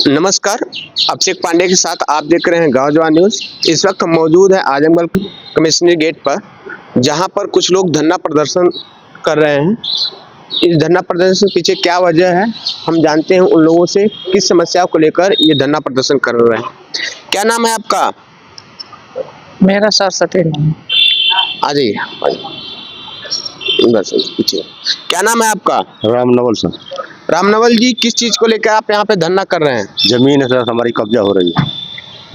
नमस्कार, अभिषेक पांडे के साथ आप देख रहे हैं गांव जवान न्यूज़। इस वक्त हम मौजूद हैं आजमगढ़ कमिश्नरी गेट पर, जहां पर कुछ लोग धरना प्रदर्शन कर रहे हैं। इस धरना प्रदर्शन के पीछे क्या वजह है, हम जानते हैं उन लोगों से किस समस्या को लेकर ये धरना प्रदर्शन कर रहे हैं। क्या नाम है आपका? मेरा सरस्वती नाम। आ जाइए, बस पूछिए। क्या नाम है आपका? रामनवल सर। रामनवल जी, किस चीज को लेकर आप यहाँ पे धरना कर रहे हैं? जमीन है सर, हमारी कब्जा हो रही है।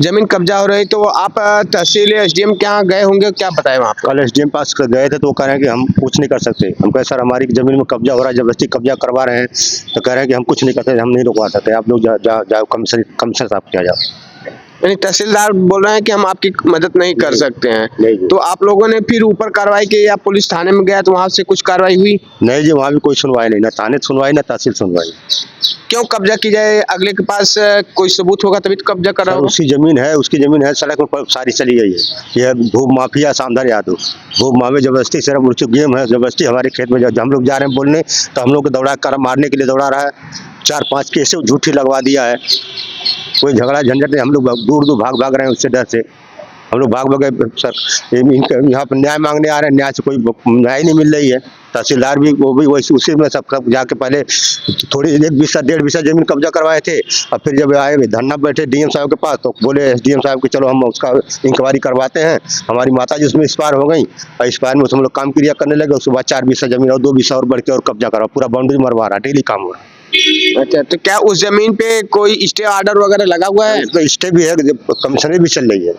जमीन कब्जा हो रही, तो आप तहसील एसडीएम के यहाँ गए होंगे, क्या बताए वहाँ पे? कल एसडीएम पास गए थे तो वो कह रहे हैं कि हम कुछ नहीं कर सकते। हम कहे सर हमारी जमीन में कब्जा हो रहा है, जबरदस्ती कब्जा करवा रहे हैं, तो कह रहे हैं कि हम कुछ नहीं करते, हम नहीं रुकवा सकते, आप लोग जाओ कमिश्नर साहब के जाओ। यानी तहसीलदार बोल रहे हैं कि हम आपकी मदद नहीं कर सकते हैं। नहीं। तो आप लोगों ने फिर ऊपर कार्रवाई की या पुलिस थाने में गया तो वहाँ से कुछ कार्रवाई हुई? नहीं जी, वहाँ भी कोई सुनवाई नहीं, ना थाने सुनवाई ना तहसील सुनवाई। क्यों कब्जा की जाए? अगले के पास कोई सबूत होगा तभी तो कब्जा कर रहा होगा। उसकी जमीन है, सड़क में सारी चली गई है। यह भू माफिया सामधार यादव, भू माफिया जबरदस्ती सिर्फ उसकी गेम है, जबरदस्ती हमारे खेत में जब हम लोग जा रहे हैं बोलने तो हम लोग को दौड़ा कर मारने के लिए दौड़ा रहा है। 4-5 केस झूठी लगवा दिया है। कोई झगड़ा झंझट नहीं, हम लोग दूर भाग रहे हैं उससे डर से। हम लोग भाग सर यहाँ पर न्याय मांगने आ रहे हैं, न्याय से कोई न्याय नहीं मिल रही है। तहसीलदार भी वो भी वैसे उसी में सब जाके पहले थोड़ी 1 बीसा 1.5 बीसा जमीन कब्जा करवाए थे, और फिर जब आए धरना बैठे डीएम साहब के पास तो बोले एसडीएम साहब कि चलो हम उसका इंक्वायरी करवाते हैं। हमारी माता जी उसमें एक्सपायर हो गई और एक्सपायर में हम लोग काम क्रिया करने लगे। उसके बाद 4 बीसा जमीन और 2 बीसा और बढ़ के और कब्जा करवा, पूरा बाउंड्री मरवा रहा, डेली काम हो रहा है। अच्छा, तो क्या उस जमीन पे कोई स्टे ऑर्डर वगैरह लगा हुआ है? उसका स्टे भी है, कमिश्नरी भी चल रही है।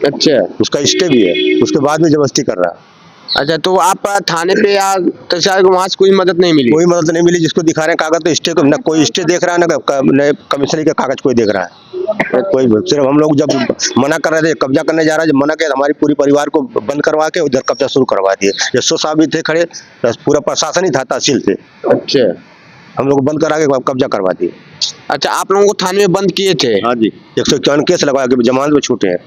अच्छा, उसका स्टे भी है, उसके बाद में जबरदस्ती कर रहा है। अच्छा, तो आप थाने पे या तहसीलदार को वहाँ से कोई मदद नहीं मिली? कोई मदद नहीं मिली। जिसको दिखा रहे हैं कागज तो स्टे को न कोई स्टे देख रहा है, न कमिश्नरी का कागज कोई देख रहा है। कोई सिर्फ हम लोग जब मना कर रहे थे कब्जा करने जा रहा है, जब मना किया हमारी पूरी परिवार को बंद करवा के उधर कब्जा शुरू करवा दिए। यशो साहब भी थे खड़े, पूरा प्रशासन ही था, तहसील से। अच्छा, हम लोग बंद करा के कब्जा करवा दिए। अच्छा, आप लोगों को थाने में बंद किए थे? हाँ जी, 151 केस लगवा के जमानत में छूटे हैं।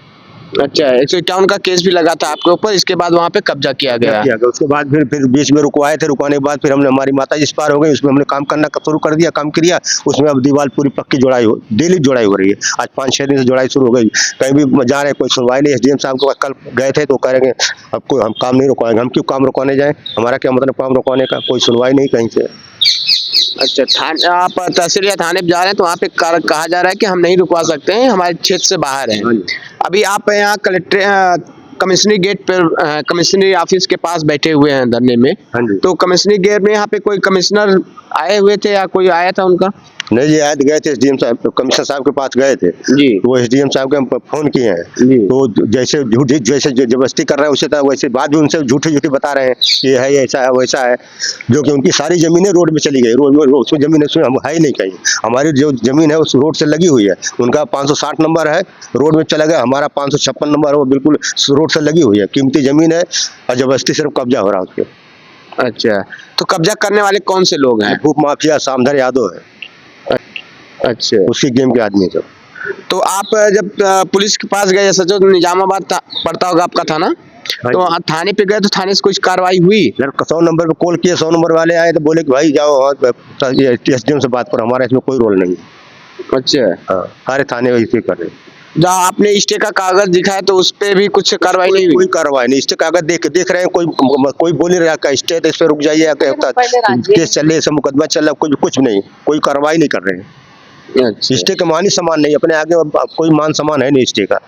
अच्छा, 151 का केस भी लगा था आपके ऊपर, इसके बाद वहाँ पे कब्जा किया गया। उसके बाद फिर बीच में रुकवाए थे, रुकवाने के बाद फिर हमने हमारी माता जी एक्सपायर हो गई, उसमें हमने काम करना शुरू कर दिया, काम किया। उसमें अब दीवार पूरी पक्की जोड़ाई हो, डेली जोड़ाई हो रही है। आज 5-6 दिन से जोड़ाई शुरू हो गई। कहीं भी जा रहे कोई सुनवाई नहीं। एसडीएम साहब को कल गए थे तो कह रहे हैं अब कोई हम काम नहीं रुकवाएंगे। हम क्यों काम रुकवाने जाए? हमारा क्या मतलब काम रुकवाने का? कोई सुनवाई नहीं कहीं से। अच्छा, थाने आप तहसील या थाने पे जा रहे हैं तो वहाँ पे कहा जा रहा है कि हम नहीं रुकवा सकते हैं, हमारे क्षेत्र से बाहर है। अभी आप यहाँ कमिश्नरी गेट पर कमिश्नरी ऑफिस के पास बैठे हुए हैं धरने में, तो कमिश्नरी गेट में यहाँ पे कोई कमिश्नर आए हुए थे या कोई आया था उनका? नहीं जी, आज गए थे एसडीएम साहब, कमिश्नर साहब के पास गए थे जी। तो वो एसडीएम साहब के हम फोन किए हैं, तो जैसे झूठी जैसे जबरदस्ती कर रहे हैं उसे वैसे बात भी उनसे झूठी बता रहे हैं कि ये है ऐसा है वैसा है, जो कि उनकी सारी जमीनें रोड में चली गई। रोड उसमें जमीन हम है ही नहीं कहीं। हमारी जो जमीन है उस रोड से लगी हुई है। उनका 560 नंबर है, रोड में चला गया। हमारा 556 नंबर है, वो बिल्कुल रोड से लगी हुई है। कीमती जमीन है और जबरदस्ती सिर्फ कब्जा हो रहा है उसके। अच्छा, तो कब्जा करने वाले कौन से लोग हैं? भूप माफिया सामधार यादव है। अच्छा, उसी गेम के आदमी सब। तो आप जब पुलिस के पास गए, सचो निजामाबाद पड़ता होगा आपका थाना, तो वहाँ थाने पे गए तो थाने से कुछ कार्रवाई हुई? 100 नंबर पे कॉल किए, 100 नंबर वाले आए तो बोले कि भाई जाओ एसडीएम से बात करो, हमारा इसमें कोई रोल नहीं। अच्छा, सारे थाने वही कर रहे। जहाँ आपने स्टे का कागज दिखाया तो उस पे भी कुछ कार्रवाई नहीं हुई? कोई कार्रवाई नहीं। स्टे कागज देख रहे हैं, कोई बोल नहीं रहा का स्टे तो इस पे रुक जाइए, केस चल रहे, मुकदमा चल रहा, कुछ नहीं, कोई कार्रवाई नहीं कर रहे हैं। स्टे का मान ही समान नहीं, अपने आगे कोई मान समान है नहीं स्टे का,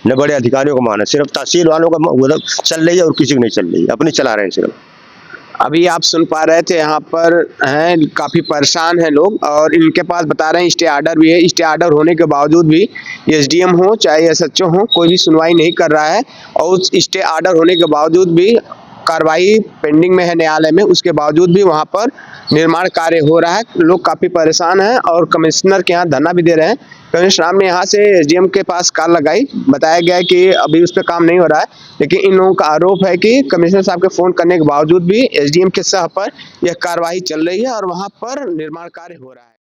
न बड़े अधिकारियों का मान है। सिर्फ तहसील वालों का उधर चल रही है और किसी की नहीं चल रही है, अपनी चला रहे हैं सिर्फ। अभी आप सुन पा रहे थे, यहाँ पर हैं काफ़ी परेशान हैं लोग, और इनके पास बता रहे हैं स्टे ऑर्डर भी है। स्टे ऑर्डर होने के बावजूद भी एसडीएम हो चाहे एसएचओ हो, कोई भी सुनवाई नहीं कर रहा है, और उस स्टे ऑर्डर होने के बावजूद भी कार्रवाई पेंडिंग में है न्यायालय में, उसके बावजूद भी वहाँ पर निर्माण कार्य हो रहा है। लोग काफ़ी परेशान हैं और कमिश्नर के यहाँ धरना भी दे रहे हैं। कमिश्नर साहब ने यहाँ से एसडीएम के पास कॉल लगाई, बताया गया कि अभी उस पर काम नहीं हो रहा है, लेकिन इन लोगों का आरोप है कि कमिश्नर साहब के फ़ोन करने के बावजूद भी एसडीएम के सह पर यह कार्रवाई चल रही है और वहाँ पर निर्माण कार्य हो रहा है।